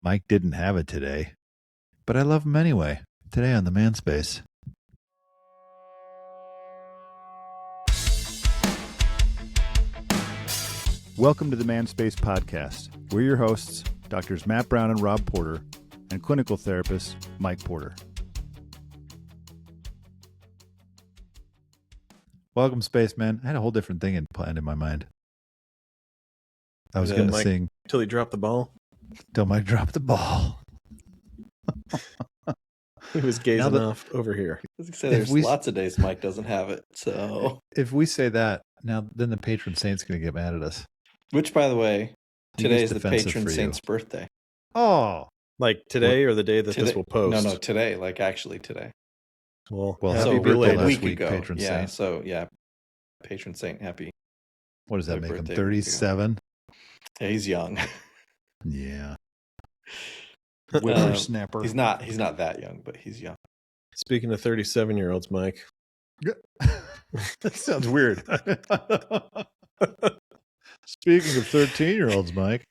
Mike didn't have it today, but I love him anyway. Today on the Man Space. Welcome to the Man Space podcast. We're your hosts, Doctors Matt Brown and Rob Porter, and clinical therapist Mike Porter. Welcome, Spacemen. I had a whole different thing planned in my mind. I was going to sing till he dropped the ball. Till Mike dropped the ball. He was gazing off over here. There's lots of days Mike doesn't have it. So if we say that now, then the patron saint's going to get mad at us. Which, by the way, today is the patron saint's birthday. Oh, like today or the day that this will post? No, today. Like actually today. Well, happy birthday last week ago. Patron saint. So patron saint, happy. What does that make him? 37. Yeah, he's young. Yeah. Whippersnapper. He's not that young, but he's young. Speaking of 37-year-olds, Mike. That sounds weird. Speaking of 13-year-olds, Mike.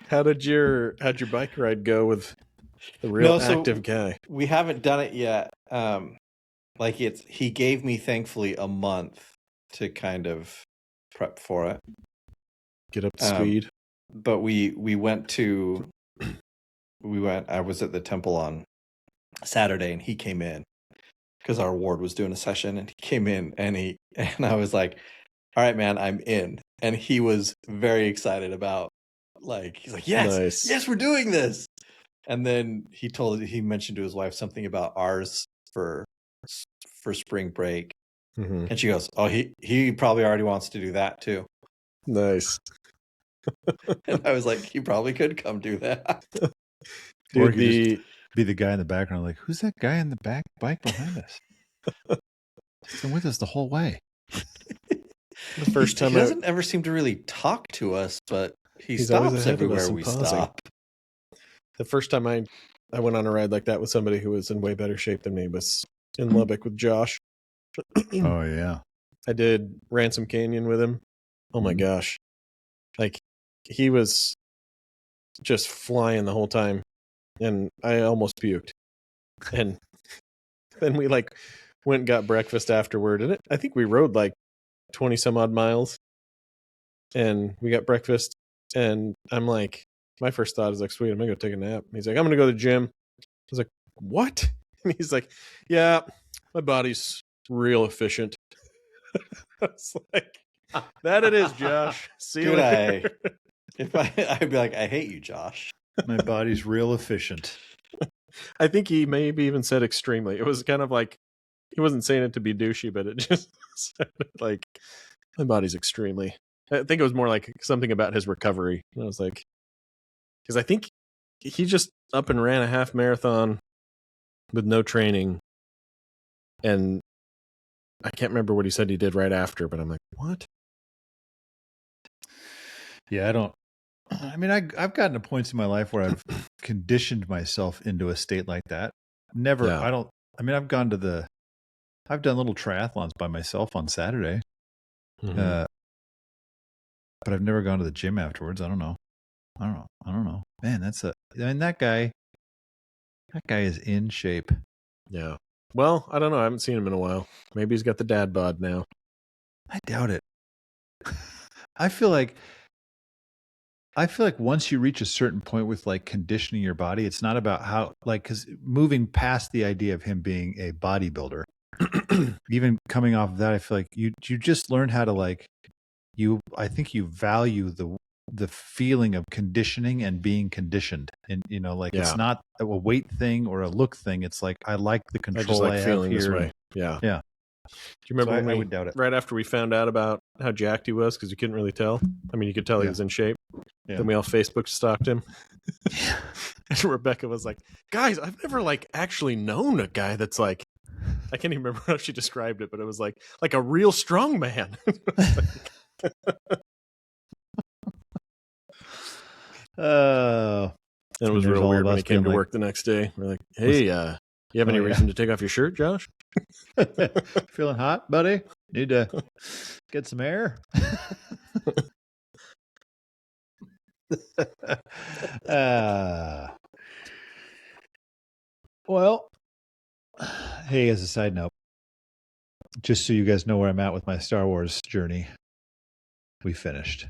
How'd your bike ride go with the real active guy? We haven't done it yet. He gave me thankfully a month to kind of prep for it. Get up to speed. But I was at the temple on Saturday and he came in because our ward was doing a session and he came in and I was like, all right, man, I'm in. And he was very excited about he's like, yes, we're doing this. And then he mentioned to his wife something about ours for spring break. Mm-hmm. And she goes, oh, he probably already wants to do that too. Nice. And I was like, he probably could come do that. Dude, or be the guy in the background, like, who's that guy in the back bike behind us? He's been with us the whole way. The first time he doesn't ever seem to really talk to us, but he stops everywhere we stop. The first time I went on a ride like that with somebody who was in way better shape than me was in Lubbock with Josh. Oh yeah, I did Ransom Canyon with him. Oh my gosh, like he was just flying the whole time, and I almost puked. And then we went and got breakfast afterward, and I think we rode 20 some odd miles, and we got breakfast, and I'm like, my first thought is like, sweet, I'm gonna go take a nap. And he's like, I'm gonna go to the gym. I was like, what? And he's like, yeah, my body's real efficient. I was like, that it is, Josh. See you later. I'd be like, I hate you, Josh. My body's real efficient. I think he maybe even said extremely. It was kind of like, he wasn't saying it to be douchey, but it just sounded like, my body's extremely. I think it was more like something about his recovery. And I was like, because I think he just up and ran a half marathon with no training. And I can't remember what he said he did right after, but I'm like, what? Yeah, I've gotten to points in my life where I've conditioned myself into a state like that. Never, yeah. I've done little triathlons by myself on Saturday. Mm-hmm. But I've never gone to the gym afterwards. I don't know. Man, that guy is in shape. Yeah. Well, I don't know. I haven't seen him in a while. Maybe he's got the dad bod now. I doubt it. I feel like once you reach a certain point with conditioning your body, it's not about how because moving past the idea of him being a bodybuilder, even coming off of that, I feel like you just learn how to I think you value the feeling of conditioning and being conditioned, and it's not a weight thing or a look thing. It's like I like the control I have feeling here. This way. Yeah. Yeah. Do you remember when I would doubt it. Right after we found out about how jacked he was, because you couldn't really tell. I mean, you could tell he was in shape. Yeah. Then we all Facebook stalked him. Yeah. And Rebecca was like, guys, I've never actually known a guy that's I can't even remember how she described it, but it was like a real strong man. And it was real weird when he came to work the next day. We're like, hey, you have any reason to take off your shirt, Josh? Feeling hot, buddy? Need to get some air? Well, hey, as a side note, just so you guys know where I'm at with my Star Wars journey, we finished.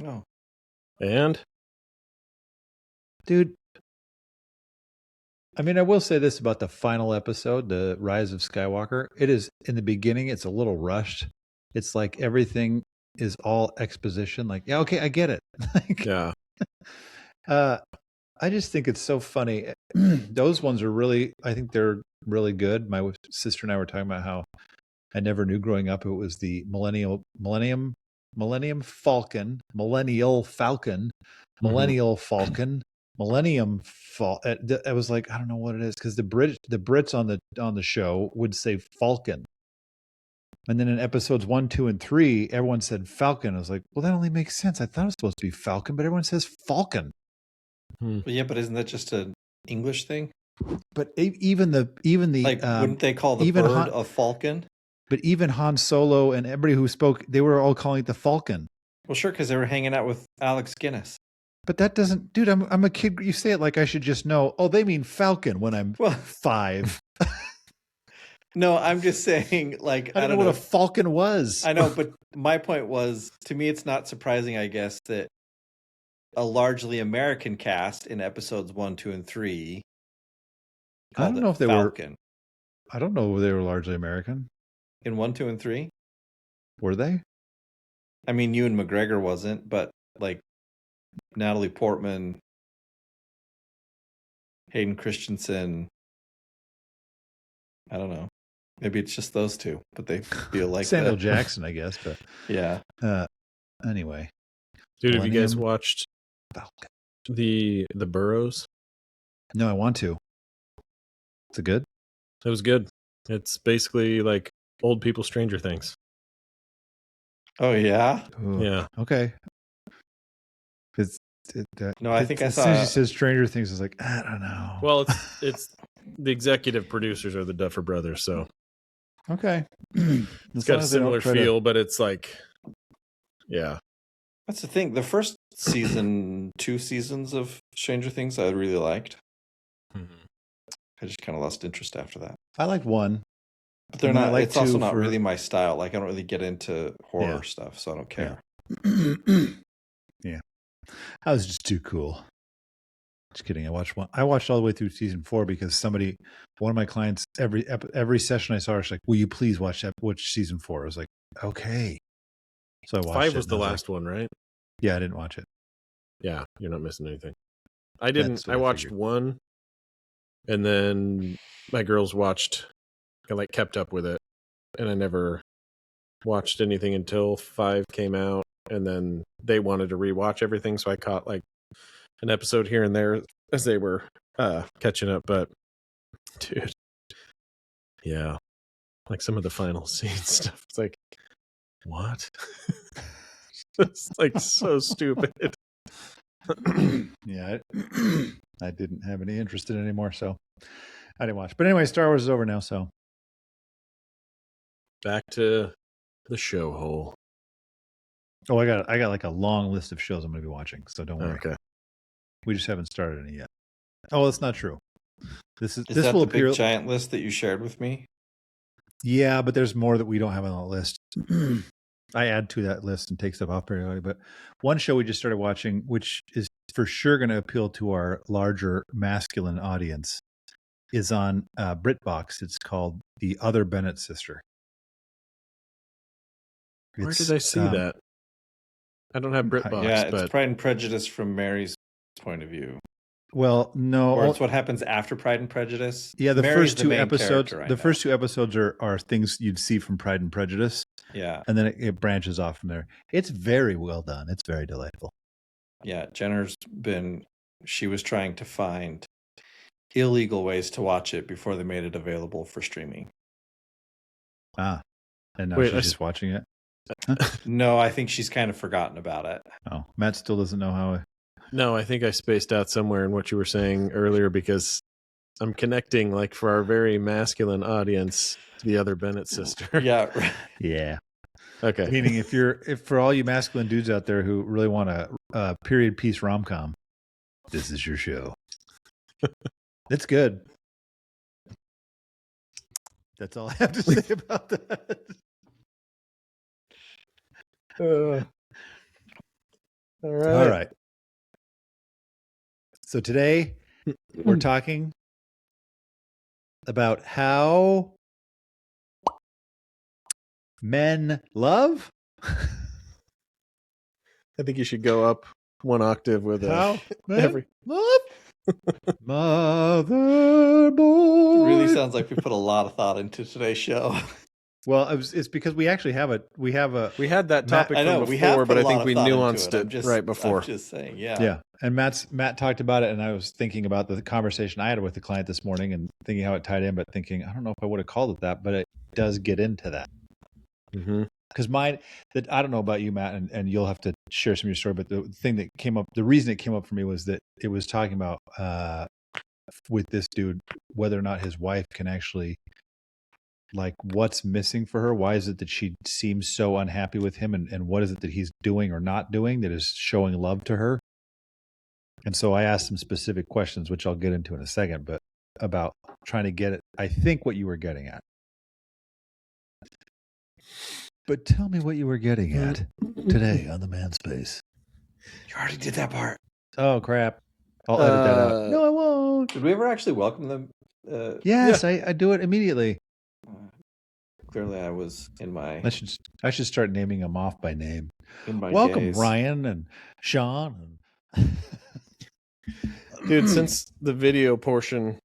Oh, And Dude, I mean, I will say this about the final episode, the Rise of Skywalker. It is, in the beginning, it's a little rushed. It's like everything is all exposition. Like, yeah, okay, I get it. Like, yeah, I just think it's so funny. Those ones are really, I think they're really good. My sister and I were talking about how I never knew growing up it was the Millennium Falcon, Millennial Falcon, Millennial Falcon, Millennium Fall. I was like, I don't know what it is because the Brits on the show would say Falcon, and then in episodes 1, 2, and 3, everyone said Falcon. I was like, well, that only makes sense. I thought it was supposed to be Falcon, but everyone says Falcon. yeah, but isn't that just an English thing? But even the Like, wouldn't they call the even bird a falcon? But even Han Solo and everybody who spoke, they were all calling it the Falcon. Well, sure, because they were hanging out with Alex Guinness. But that doesn't, dude. I'm a kid. You say it like I should just know. Oh, they mean Falcon when I'm 5. No, I'm just saying, like, I don't know what a Falcon was. I know, but my point was, to me, it's not surprising, I guess, that a largely American cast in episodes 1, 2, and 3. I don't know if they Falcon. I don't know if they were largely American. In 1, 2, and 3. Were they? I mean, Ewan McGregor wasn't, but like Natalie Portman, Hayden Christensen. I don't know. Maybe it's just those two, but they feel like Samuel Jackson, I guess. But yeah. Anyway, dude, have you guys watched the Burrows? No, I want to. Is it good? It was good. It's basically like old people Stranger Things. Oh yeah. Ooh, yeah. Okay. No, I think I saw. As soon as he says Stranger Things, I was like, I don't know. Well, it's the executive producers are the Duffer Brothers, so okay. It's got a similar feel, but it's like, yeah. That's the thing. The first 2 seasons of Stranger Things, I really liked. I just kind of lost interest after that. I liked 1. But they're not. It's also not really my style. Like, I don't really get into horror stuff, so I don't care. Yeah. I was just too cool. Just kidding. I watched all the way through season 4 because one of my clients, every session I saw her, she's like, will you please watch season 4? I was like, okay. So I watched 5 was the last one, right? Yeah, I didn't watch it. Yeah, you're not missing anything. I didn't. I watched 1, and then my girls watched. I like kept up with it, and I never watched anything until 5 came out, and then they wanted to rewatch everything, so I caught like an episode here and there as they were catching up. But dude, yeah, like some of the final scene stuff, it's like, what? It's like so stupid. Yeah, I didn't have any interest in it anymore, so I didn't watch. But anyway, Star Wars is over now, so back to the show hole. Oh, I got like a long list of shows I'm going to be watching, so don't worry. Okay. We just haven't started any yet. Oh, that's not true. This will the appear big giant list that you shared with me. Yeah, but there's more that we don't have on the list. I add to that list and take stuff off periodically. But one show we just started watching, which is for sure going to appeal to our larger masculine audience, is on BritBox. It's called The Other Bennett Sister. Where did I see that? I don't have BritBox. Yeah, it's Pride and Prejudice from Mary's point of view. Well, no, or it's what happens after Pride and Prejudice. Yeah, the first two episodes. The first 2 episodes are things you'd see from Pride and Prejudice. Yeah, and then it branches off from there. It's very well done. It's very delightful. Yeah, she was trying to find illegal ways to watch it before they made it available for streaming. And now she's just watching it. Huh? No, I think she's kind of forgotten about it. Oh, Matt still doesn't know how. No, I think I spaced out somewhere in what you were saying earlier because I'm connecting, like, for our very masculine audience, The Other Bennett Sister. Yeah. Yeah. Okay. Meaning, if for all you masculine dudes out there who really want a period piece rom-com, this is your show. It's good. That's all I have to say about that. All right. All right. So today we're talking about how men love. I think you should go up one octave with How men every. love. Motherboard. It really sounds like we put a lot of thought into today's show. Well, it's because we actually have a We had that topic I know, from we have before, put but a I lot think of we thought into nuanced I'm it just, right before. I'm just saying, yeah. And Matt talked about it, and I was thinking about the conversation I had with the client this morning, and thinking how it tied in, but thinking I don't know if I would have called it that, but it does get into that. Mm-hmm. Because I don't know about you, Matt, and you'll have to share some of your story. But the thing that came up, the reason it came up for me was that it was talking about with this dude whether or not his wife can actually, like, what's missing for her. Why is it that she seems so unhappy with him, and what is it that he's doing or not doing that is showing love to her? And so I asked some specific questions, which I'll get into in a second, but about trying to get it. I think what you were getting at. But tell me what you were getting at today on the Man Space. You already did that part. Oh, crap. I'll edit that out. No, I won't. Did we ever actually welcome them? Yes, yeah. I do it immediately. Clearly, I was in my. I should start naming them off by name. In my Welcome, days. Ryan and Sean. And Dude, since the video portion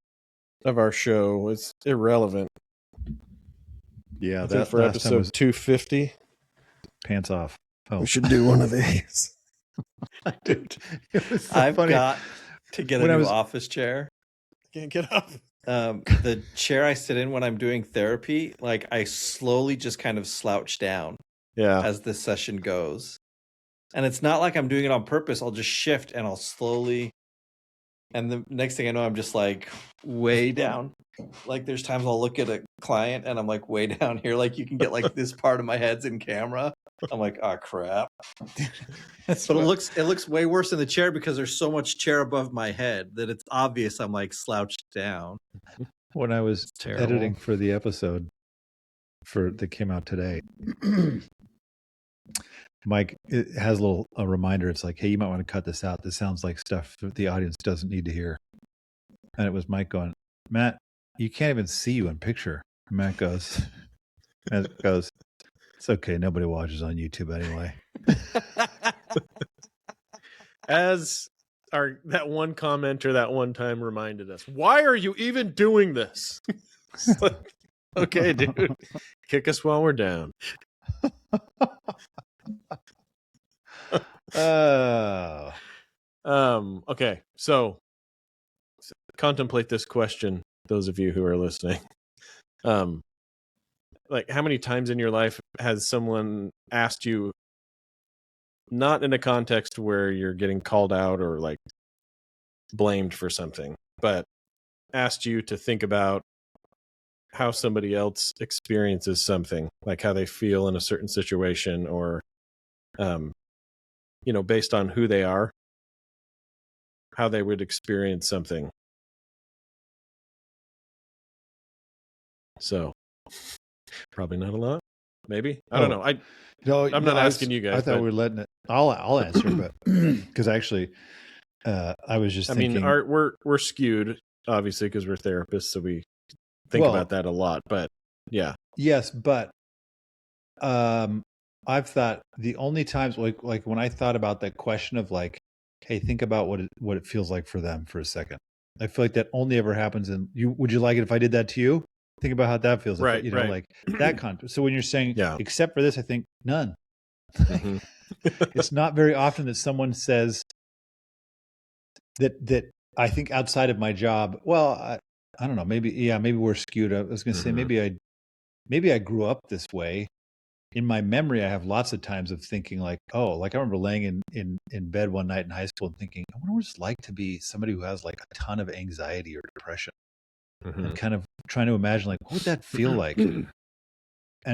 of our show was irrelevant. Yeah, I think that for last time episode was 250. pants off. Oh, We should do one of these. dude, it was so I've funny. got to get a new office chair. Can't get up. The chair I sit in when I'm doing therapy, like I slowly just kind of slouch down as the session goes. And it's not like I'm doing it on purpose. I'll just shift and I'll slowly. And the next thing I know, I'm just like way down. Like there's times I'll look at a client and I'm like way down here. Like you can get like this part of my head's in camera. I'm like, oh crap. But it looks way worse in the chair because there's so much chair above my head that it's obvious I'm like slouched down. When I was editing for the episode that came out today, Mike, it has a reminder. It's like, hey, you might want to cut this out. This sounds like stuff that the audience doesn't need to hear. And it was Mike going, Matt, you can't even see you in picture. And Matt goes, it's okay. Nobody watches on YouTube anyway. As that one commenter that one time reminded us, why are you even doing this? Like, okay, dude, kick us while we're down. Okay, so contemplate this question, those of you who are listening. Like, how many times in your life has someone asked you, not in a context where you're getting called out or like blamed for something, but asked you to think about how somebody else experiences something, like how they feel in a certain situation, or based on who they are, how they would experience something. So probably not a lot, maybe. I don't know. I'm not asking you guys. I thought we were letting it. I'll answer, but because actually I was just thinking. I mean, we're skewed, obviously, because we're therapists, so we think about that a lot. But yeah, yes, but I've thought the only times like when I thought about that question of like, hey, think about what it feels like for them for a second. I feel like that only ever happens in you. Would you like it if I did that to you? Think about how that feels. Right. Like that context. So when you're saying, except for this, I think none. Mm-hmm. It's not very often that someone says that I think outside of my job. Well, I don't know. Maybe we're skewed. I was going to say maybe I grew up this way. In my memory, I have lots of times of thinking like, oh, like I remember laying in bed one night in high school and thinking, I wonder what it's like to be somebody who has like a ton of anxiety or depression. And kind of trying to imagine like, what would that feel like? And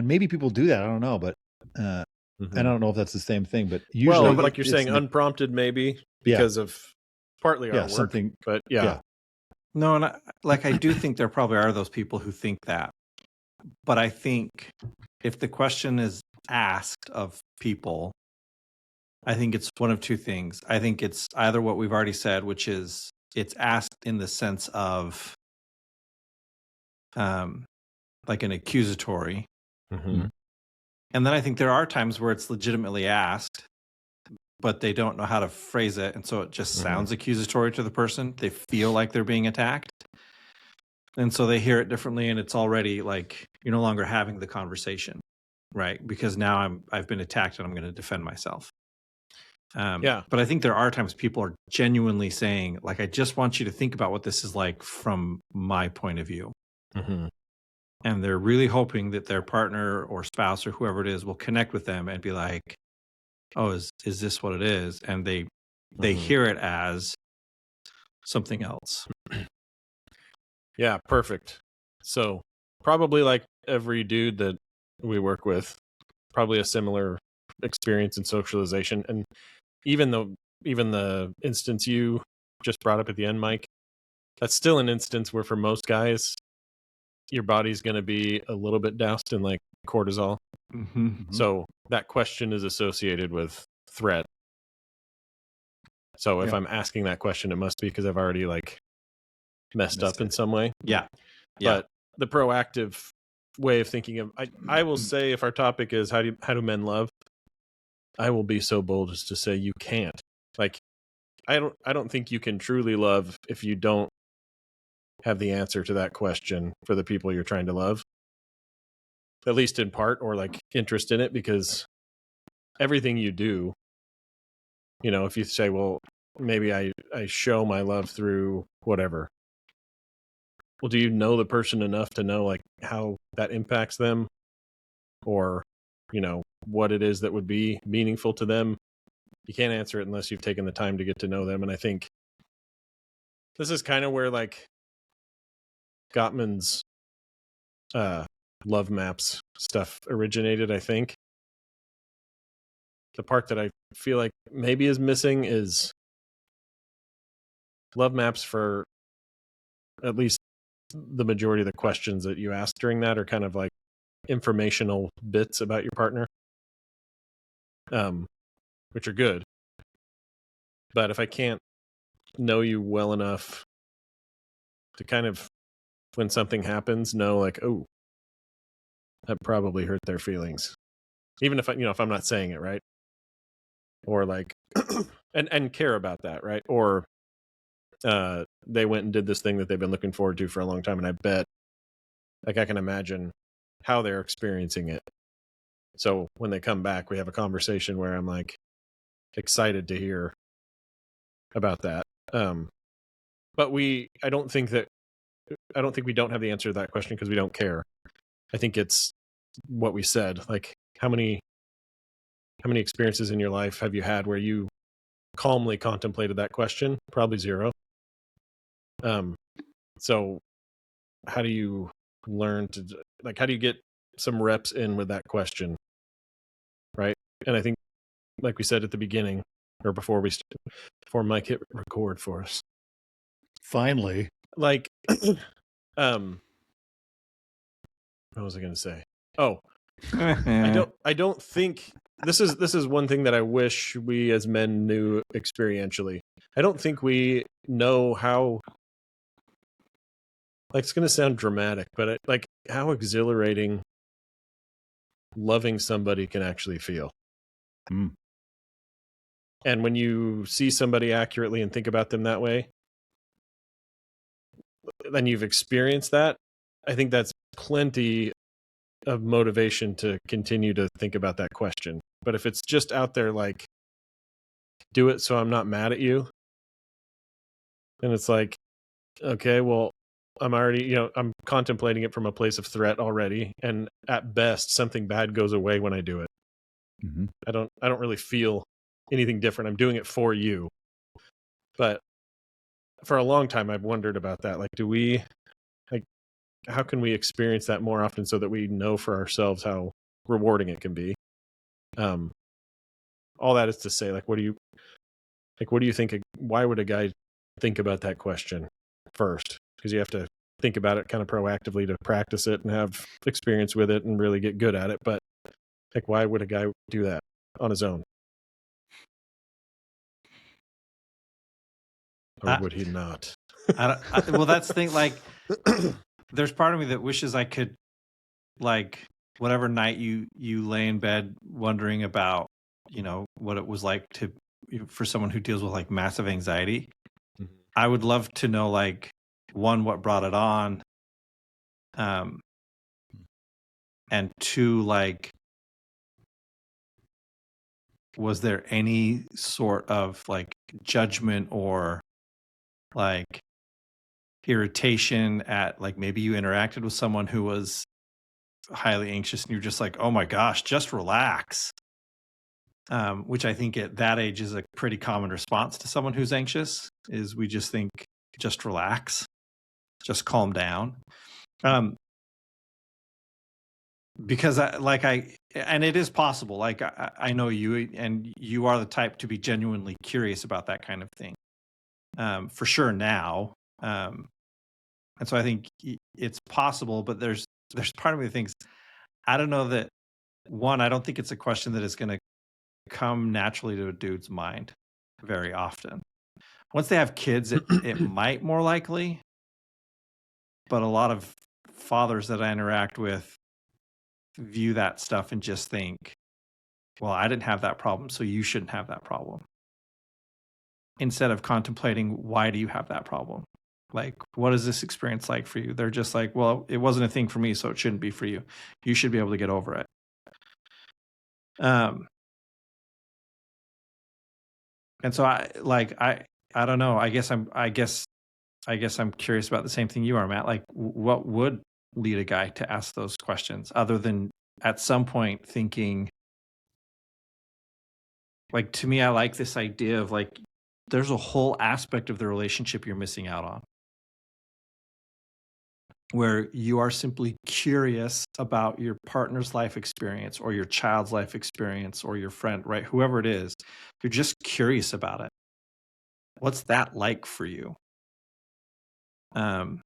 maybe people do that. I don't know, but And Mhm. I don't know if that's the same thing, but Well, usually, but like you're saying, it's unprompted maybe because of partly our work. something. But yeah. No, and I do think there probably are those people who think that. But I think if the question is asked of people, I think it's one of two things. I think it's either what we've already said, which is it's asked in the sense of like an accusatory. Mhm. And then I think there are times where it's legitimately asked, but they don't know how to phrase it. And so it just sounds accusatory to the person. They feel like they're being attacked. And so they hear it differently. And it's already like you're no longer having the conversation, right? Because now I've been attacked and I'm going to defend myself. But I think there are times people are genuinely saying, like, I just want you to think about what this is like from my point of view. Mhm. And they're really hoping that their partner or spouse or whoever it is will connect with them and be like, oh, is this what it is? And they hear it as something else. Yeah, perfect. So probably like every dude that we work with, probably a similar experience in socialization. And even the instance you just brought up at the end, Mike, that's still an instance where for most guys, your body's going to be a little bit doused in like cortisol. So that question is associated with threat. So if I'm asking that question, it must be because I've already like messed up in some way. Yeah. But the proactive way of thinking of, I will say, if our topic is how do men love, I will be so bold as to say you can't. Like, I don't think you can truly love if you don't have the answer to that question for the people you're trying to love, at least in part, or like interest in it, because everything you do, if you say, well, maybe I show my love through whatever. Well, do you know the person enough to know like how that impacts them, or what it is that would be meaningful to them? You can't answer it unless you've taken the time to get to know them. And I think this is kind of where like Gottman's love maps stuff originated. I think the part that I feel like maybe is missing is love maps for at least the majority of the questions that you ask during that are kind of like informational bits about your partner, which are good. But if I can't know you well enough to kind of, when something happens, know like, oh, that probably hurt their feelings, even if if I'm not saying it right, or like, and care about that, right? Or they went and did this thing that they've been looking forward to for a long time, and I bet, like, I can imagine how they're experiencing it. So when they come back, we have a conversation where I'm like excited to hear about that. But I don't think we don't have the answer to that question because we don't care. I think it's what we said. Like, how many experiences in your life have you had where you calmly contemplated that question? Probably zero. So how do you learn to, like, how do you get some reps in with that question? Right. And I think, like we said at the beginning, or before Mike hit record for us. Finally. Like, what was I going to say? Oh, I don't think this is one thing that I wish we as men knew experientially. I don't think we know how, like, it's going to sound dramatic, but like how exhilarating loving somebody can actually feel. And when you see somebody accurately and think about them that way, then you've experienced that. I think that's plenty of motivation to continue to think about that question. But if it's just out there like, do it so I'm not mad at you, then it's like, okay, well, I'm already, I'm contemplating it from a place of threat already, and at best something bad goes away when I do it. I don't really feel anything different. I'm doing it for you. But for a long time I've wondered about that. Like, how can we experience that more often so that we know for ourselves how rewarding it can be? All that is to say, like, what do you think? Why would a guy think about that question first? Because you have to think about it kind of proactively to practice it and have experience with it and really get good at it. But like, why would a guy do that on his own? Or would he not? Well, that's the thing. Like, there's part of me that wishes I could, like, whatever night you lay in bed wondering about, what it was like for someone who deals with like massive anxiety. Mm-hmm. I would love to know, like, one, what brought it on, and two, like, was there any sort of like judgment or like irritation at, like, maybe you interacted with someone who was highly anxious and you're just like, oh my gosh, just relax. Which I think at that age is a pretty common response to someone who's anxious, is we just think, just relax, just calm down. Because and it is possible. Like, I know you, and you are the type to be genuinely curious about that kind of thing, for sure now. And so I think it's possible, but there's part of me that thinks, I don't know that, one, I don't think it's a question that is going to come naturally to a dude's mind very often. Once they have kids, it might more likely, but a lot of fathers that I interact with view that stuff and just think, well, I didn't have that problem, so you shouldn't have that problem. Instead of contemplating, why do you have that problem? Like, what is this experience like for you? They're just like, well, it wasn't a thing for me, so it shouldn't be for you. You should be able to get over it. And so I don't know. I guess I'm curious about the same thing you are, Matt. Like, what would lead a guy to ask those questions, other than at some point thinking, like, to me, I like this idea of, like, there's a whole aspect of the relationship you're missing out on, where you are simply curious about your partner's life experience or your child's life experience or your friend, right? Whoever it is, you're just curious about it. What's that like for you? And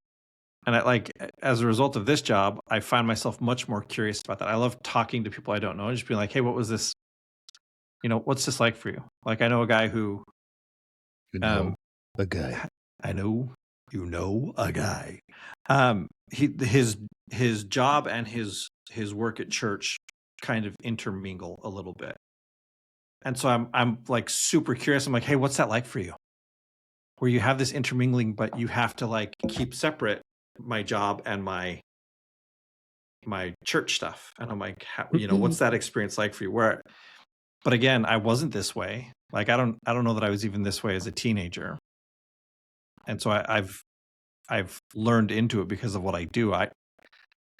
as a result of this job, I find myself much more curious about that. I love talking to people I don't know and just being like, hey, what was this? What's this like for you? Like, I know a guy who, a guy. I know, a guy. His job and his work at church kind of intermingle a little bit. And so I'm like super curious. I'm like, hey, what's that like for you? Where you have this intermingling, but you have to, like, keep separate my job and my church stuff. And I'm like, what's that experience like for you? But again, I wasn't this way. Like, I don't know that I was even this way as a teenager. And so I've learned into it because of what I do. I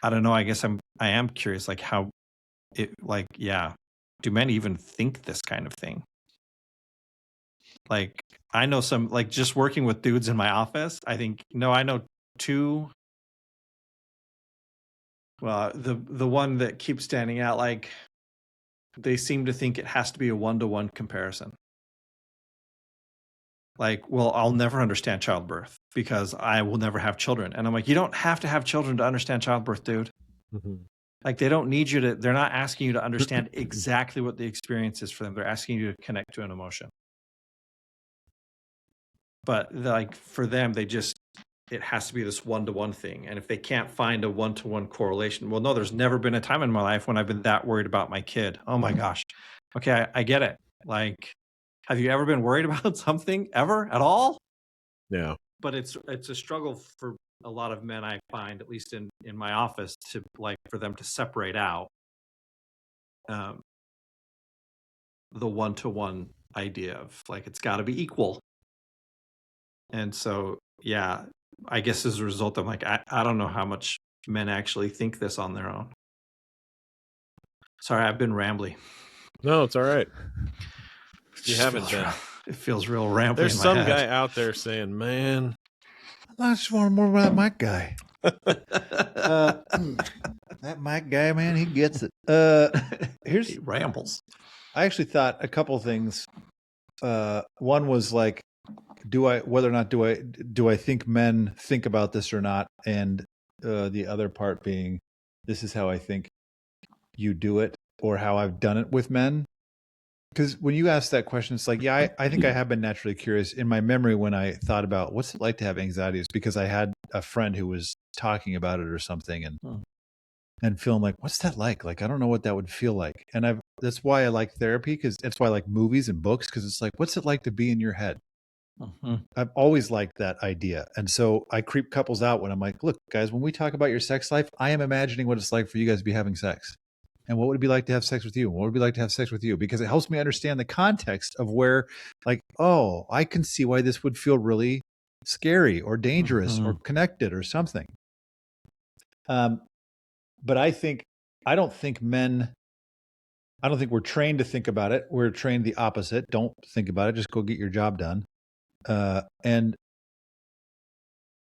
don't know. I guess I am curious, like, how it, like, yeah, do men even think this kind of thing? Like, I know some, like, just working with dudes in my office, I think, I know two. Well, the one that keeps standing out, like, they seem to think it has to be a one-to-one comparison. Like, well, I'll never understand childbirth because I will never have children. And I'm like, you don't have to have children to understand childbirth, dude. Mm-hmm. Like, they don't need you to, they're not asking you to understand exactly what the experience is for them. They're asking you to connect to an emotion. But, like, for them, it has to be this one-to-one thing. And if they can't find a one-to-one correlation, well, no, there's never been a time in my life when I've been that worried about my kid. Oh my gosh. Okay, I get it. Like, have you ever been worried about something ever at all? Yeah. But it's a struggle for a lot of men, I find, at least in my office, to, like, for them to separate out the one-to-one idea of, like, it's got to be equal. And so, yeah, I guess as a result, I'm like, I don't know how much men actually think this on their own. Sorry, I've been rambly. No, it's all right. You haven't been. It feels real rambly. There's some guy out there saying, man, I just want more about my guy. That Mike guy, man, he gets it. Here's He rambles. I actually thought a couple things. One was like, whether or not do I think men think about this or not, and the other part being, this is how I think you do it, or how I've done it with men. Because when you ask that question, it's like, yeah, I think I have been naturally curious. In my memory, when I thought about what's it like to have anxiety, is because I had a friend who was talking about it or something, and feeling like, what's that like? Like, I don't know what that would feel like. And that's why I like therapy, because that's why I like movies and books, because it's like, what's it like to be in your head? I've always liked that idea. And so I creep couples out when I'm like, look, guys, when we talk about your sex life, I am imagining what it's like for you guys to be having sex. And what would it be like to have sex with you? What would it be like to have sex with you? Because it helps me understand the context of where, like, oh, I can see why this would feel really scary or dangerous or connected or something. But I don't think we're trained to think about it. We're trained the opposite. Don't think about it. Just go get your job done.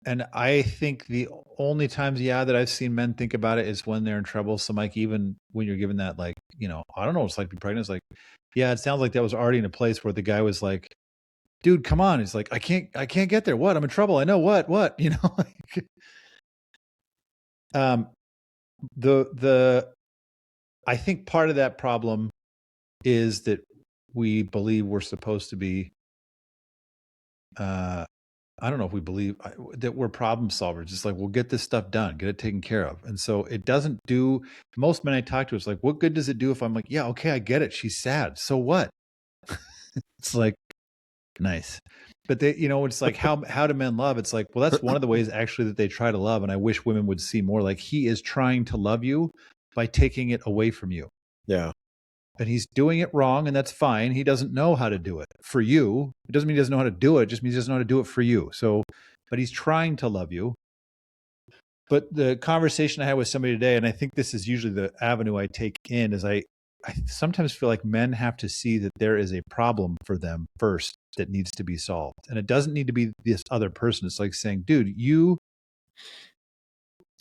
And I think the only times, that I've seen men think about it is when they're in trouble. So, Mike, even when you're given that, like, I don't know what it's like to be pregnant. It's like, yeah, it sounds like that was already in a place where the guy was like, dude, come on. He's like, I can't get there. What? I'm in trouble. I know what, I think part of that problem is that we believe we're supposed to be, I don't know if we believe that we're problem solvers. It's like, we'll get this stuff done, get it taken care of. And so it doesn't do, most men I talk to, it's like, what good does it do if I'm like, yeah, okay, I get it. She's sad. So what? It's like, nice. But they, it's like, how do men love? It's like, well, that's one of the ways actually that they try to love. And I wish women would see more, like, he is trying to love you by taking it away from you. Yeah. And he's doing it wrong, and that's fine. He doesn't know how to do it for you. It doesn't mean he doesn't know how to do it. It just means he doesn't know how to do it for you. So, but he's trying to love you. But the conversation I had with somebody today, and I think this is usually the avenue I take in, is I sometimes feel like men have to see that there is a problem for them first that needs to be solved. And it doesn't need to be this other person. It's like saying, dude,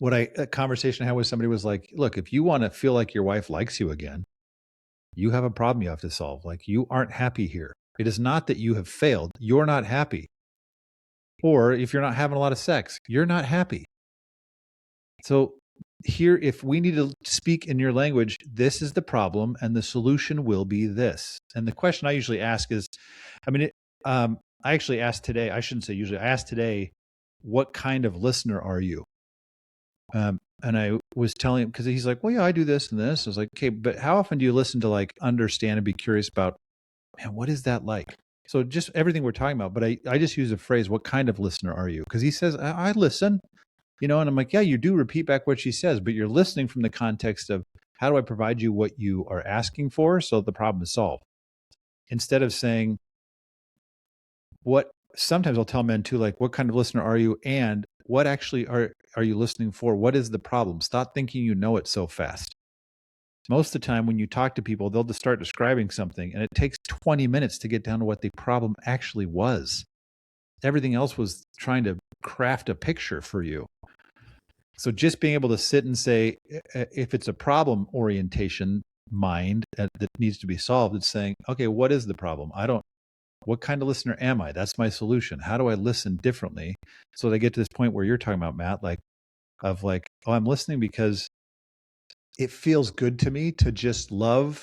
a conversation I had with somebody was like, look, if you want to feel like your wife likes you again, you have a problem you have to solve. Like, you aren't happy here. It is not that you have failed. You're not happy. Or if you're not having a lot of sex, you're not happy. So here, if we need to speak in your language, this is the problem and the solution will be this. And the question I usually ask is, I actually asked today, I shouldn't say usually, I asked today, what kind of listener are you? And I was telling him, because he's like, well, yeah, I do this and this. I was like, okay, but how often do you listen to, like, understand and be curious about, man, what is that like? So just everything we're talking about, but I just use a phrase, what kind of listener are you? Because he says, I listen, and I'm like, yeah, you do repeat back what she says, but you're listening from the context of, how do I provide you what you are asking for so the problem is solved? Instead of saying, sometimes I'll tell men too, like, what kind of listener are you? And what actually are you listening for? What is the problem? Stop thinking you know it so fast. Most of the time when you talk to people, they'll just start describing something and it takes 20 minutes to get down to what the problem actually was. Everything else was trying to craft a picture for you. So just being able to sit and say, if it's a problem orientation mind that needs to be solved, it's saying, okay, what is the problem? What kind of listener am I? That's my solution. How do I listen differently? So they get to this point where you're talking about, Matt, oh, I'm listening because it feels good to me to just love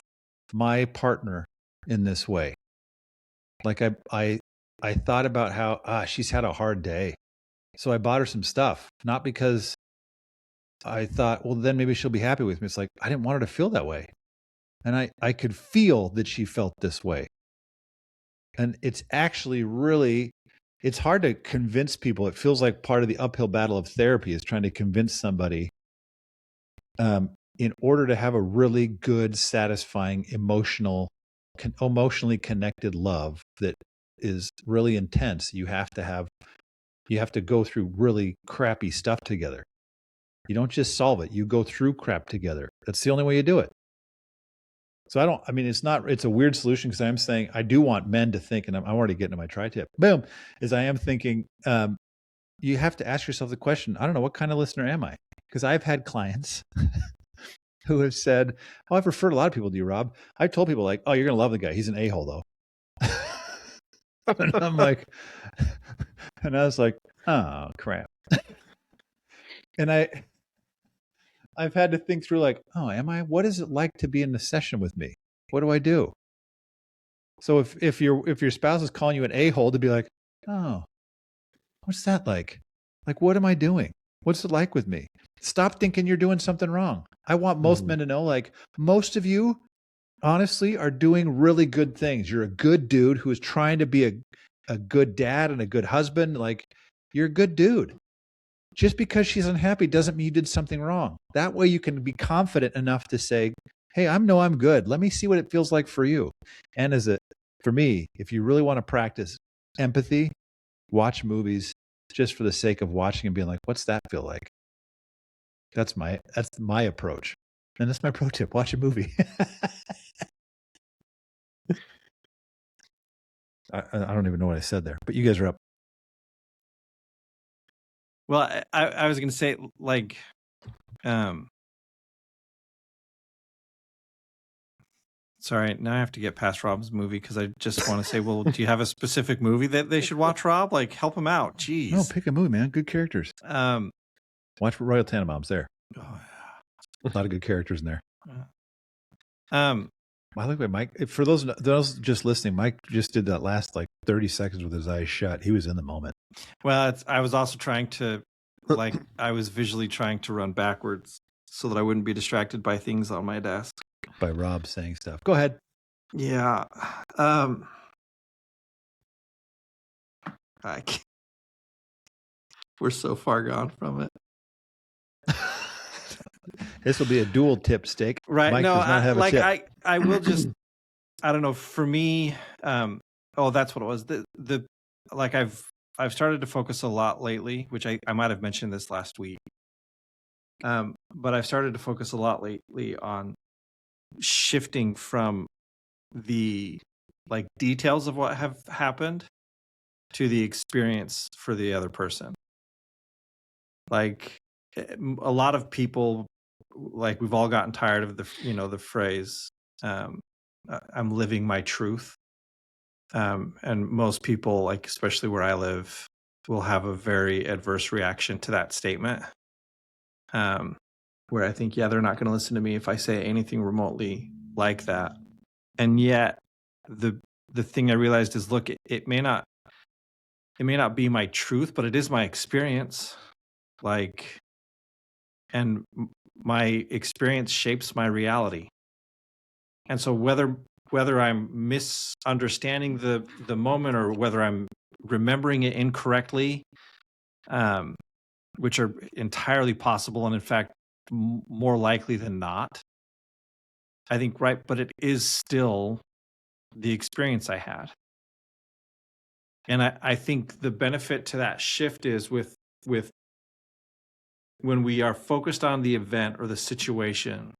my partner in this way. Like I thought about how she's had a hard day. So I bought her some stuff, not because I thought, well, then maybe she'll be happy with me. It's like, I didn't want her to feel that way. And I could feel that she felt this way. And it's actually it's hard to convince people. It feels like part of the uphill battle of therapy is trying to convince somebody in order to have a really good, satisfying, emotionally connected love that is really intense. You have to go through really crappy stuff together. You don't just solve it. You go through crap together. That's the only way you do it. So it's a weird solution, because I'm saying I do want men to think, and I'm already getting to my tri-tip, boom, is I am thinking, you have to ask yourself the question, I don't know, what kind of listener am I? Because I've had clients who have said, oh, I've referred a lot of people to you, Rob. I've told people like, oh, you're going to love the guy. He's an a-hole though. And I'm like, and I was like, oh crap. And I've had to think through like, oh, am I? What is it like to be in the session with me? What do I do? So if your spouse is calling you an a-hole, to be like, oh, what's that like? Like, what am I doing? What's it like with me? Stop thinking you're doing something wrong. I want most men to know, like, most of you honestly are doing really good things. You're a good dude who is trying to be a good dad and a good husband. Like, you're a good dude. Just because she's unhappy doesn't mean you did something wrong. That way you can be confident enough to say, hey, I'm good. Let me see what it feels like for you. And for me, if you really want to practice empathy, watch movies just for the sake of watching and being like, what's that feel like? That's my approach. And that's my pro tip. Watch a movie. I don't even know what I said there, but you guys are up. Well, I was going to say, like, sorry, now I have to get past Rob's movie because I just want to say, well, do you have a specific movie that they should watch, Rob? Like, help them out. Jeez. No, pick a movie, man. Good characters. Watch Royal Tenenbaums there. Oh, yeah. A lot of good characters in there. By the way, Mike, for those just listening, Mike just did that last like 30 seconds with his eyes shut. He was in the moment. Well, I was also trying to, like, I was visually trying to run backwards so that I wouldn't be distracted by things on my desk. By Rob saying stuff. Go ahead. Yeah. We're so far gone from it. This will be a dual tip steak. Right. Mike no, does not have a tip. I will just, I don't know, for me, that's what it was. Like I've started to focus a lot lately, which I might have mentioned this last week. But I've started to focus a lot lately on shifting from the like details of what have happened to the experience for the other person. Like a lot of people, like we've all gotten tired of the phrase, I'm living my truth. And most people, like, especially where I live, will have a very adverse reaction to that statement. Where I think, yeah, they're not going to listen to me if I say anything remotely like that. And yet the thing I realized is, look, it may not be my truth, but it is my experience. Like, and my experience shapes my reality. And so whether I'm misunderstanding the moment or whether I'm remembering it incorrectly, which are entirely possible and in fact more likely than not, I think, right, but it is still the experience I had. And I think the benefit to that shift is with when we are focused on the event or the situation,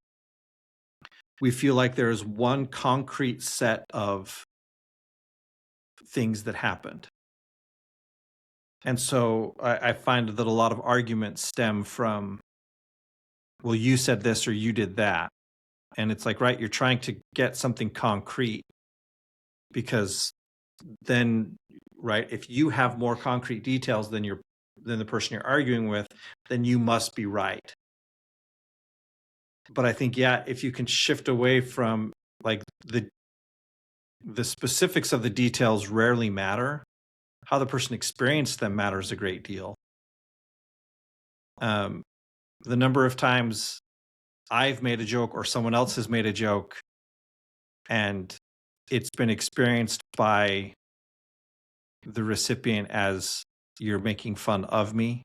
we feel like there's one concrete set of things that happened. And so I find that a lot of arguments stem from, well, you said this or you did that. And it's like, right, you're trying to get something concrete because then, right, if you have more concrete details than the person you're arguing with, then you must be right. But I think, yeah, if you can shift away from like the specifics of the details rarely matter, how the person experienced them matters a great deal. The number of times I've made a joke or someone else has made a joke and it's been experienced by the recipient as you're making fun of me,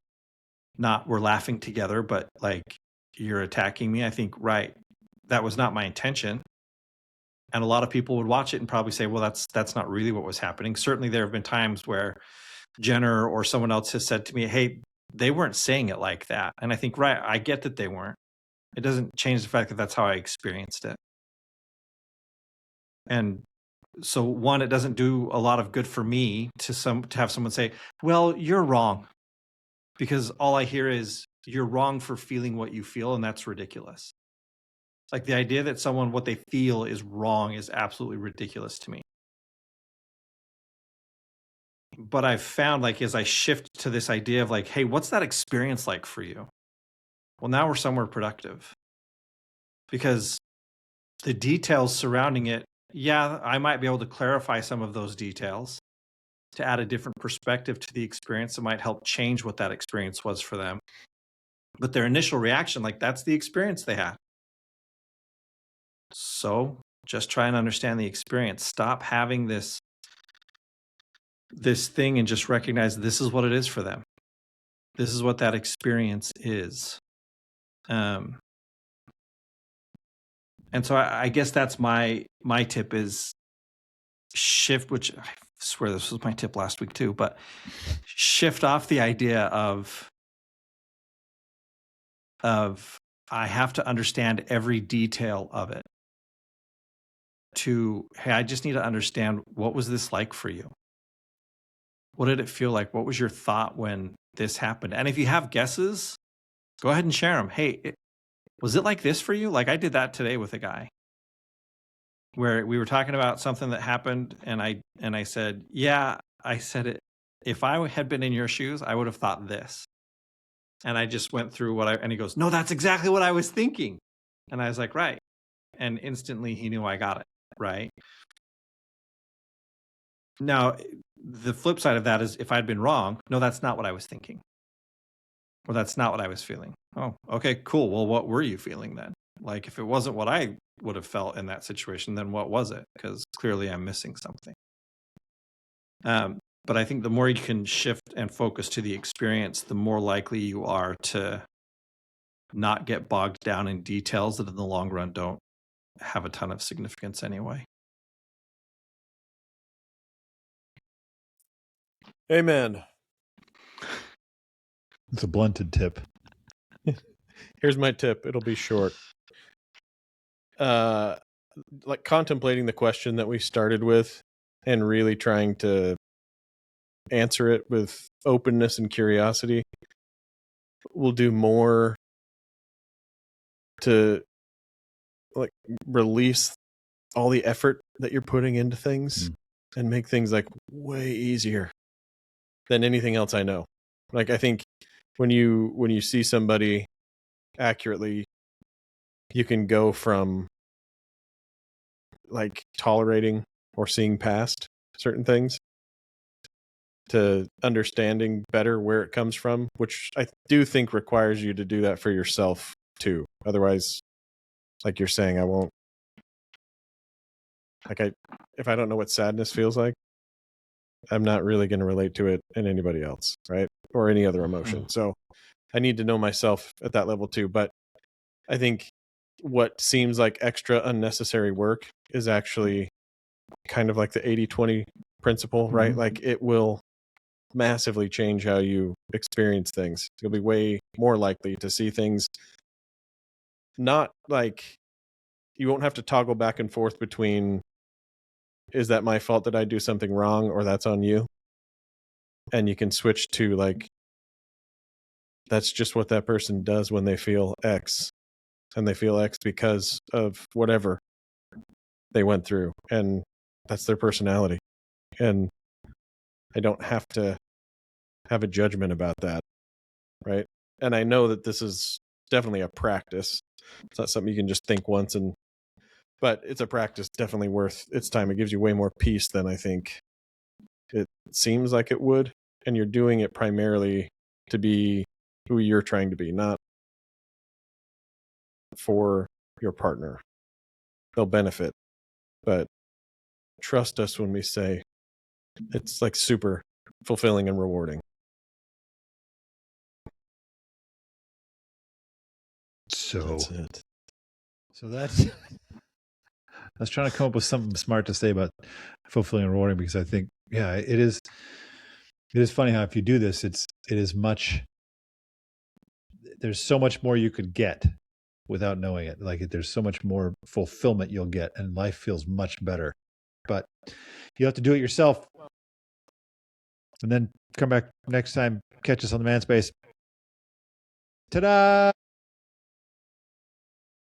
not we're laughing together, but like you're attacking me. I think, right, that was not my intention. And a lot of people would watch it and probably say, well, that's not really what was happening. Certainly there have been times where Jenner or someone else has said to me, hey, they weren't saying it like that. And I think, right, I get that they weren't. It doesn't change the fact that that's how I experienced it. And so one, it doesn't do a lot of good for me to have someone say, well, you're wrong. because all I hear is you're wrong for feeling what you feel, and that's ridiculous. Like the idea that someone, what they feel is wrong is absolutely ridiculous to me. But I've found, like, as I shift to this idea of like, hey, what's that experience like for you? Well, now we're somewhere productive, because the details surrounding it, yeah, I might be able to clarify some of those details to add a different perspective to the experience that might help change what that experience was for them. But their initial reaction, like, that's the experience they had. So just try and understand the experience. Stop having this thing and just recognize this is what it is for them. This is what that experience is. And so I guess that's my tip is shift, which I swear this was my tip last week too, but shift off the idea of I have to understand every detail of it to, hey, I just need to understand, what was this like for you? What did it feel like? What was your thought when this happened? And if you have guesses, go ahead and share them. Hey, was it like this for you? Like I did that today with a guy where we were talking about something that happened, and I said, yeah, I said it. If I had been in your shoes, I would have thought this. And I just went through and he goes, no, that's exactly what I was thinking. And I was like, right. And instantly he knew I got it. Right. Now, the flip side of that is if I'd been wrong, no, that's not what I was thinking. Or that's not what I was feeling. Oh, okay, cool. Well, what were you feeling then? Like if it wasn't what I would have felt in that situation, then what was it? Because clearly I'm missing something. But I think the more you can shift and focus to the experience, the more likely you are to not get bogged down in details that in the long run don't have a ton of significance anyway. Amen. It's a blunted tip. Here's my tip. It'll be short. Like contemplating the question that we started with and really trying to answer it with openness and curiosity will do more to like release all the effort that you're putting into things and make things like way easier than anything else I know. Like I think when you see somebody accurately, you can go from like tolerating or seeing past certain things to understanding better where it comes from, which I do think requires you to do that for yourself too. Otherwise, like you're saying, I won't, like if I don't know what sadness feels like, I'm not really going to relate to it in anybody else, right? Or any other emotion. So I need to know myself at that level too. But I think what seems like extra unnecessary work is actually kind of like the 80-20 principle, right? Like it will massively change how you experience things. You'll be way more likely to see things, not like you won't have to toggle back and forth between, is that my fault that I do something wrong or that's on you? And you can switch to like, that's just what that person does when they feel X, and they feel X because of whatever they went through, and that's their personality. And I don't have to have a judgment about that, right? And I know that this is definitely a practice. It's not something you can just think once but it's a practice definitely worth its time. It gives you way more peace than I think it seems like it would. And you're doing it primarily to be who you're trying to be, not for your partner. They'll benefit, but trust us when we say it's like super fulfilling and rewarding. So That's it. I was trying to come up with something smart to say about fulfilling and rewarding, because I think, yeah, it is funny how if you do this, there's so much more you could get without knowing it. Like there's so much more fulfillment you'll get, and life feels much better. But you have to do it yourself. And then come back next time, catch us on the Man Space. Ta-da!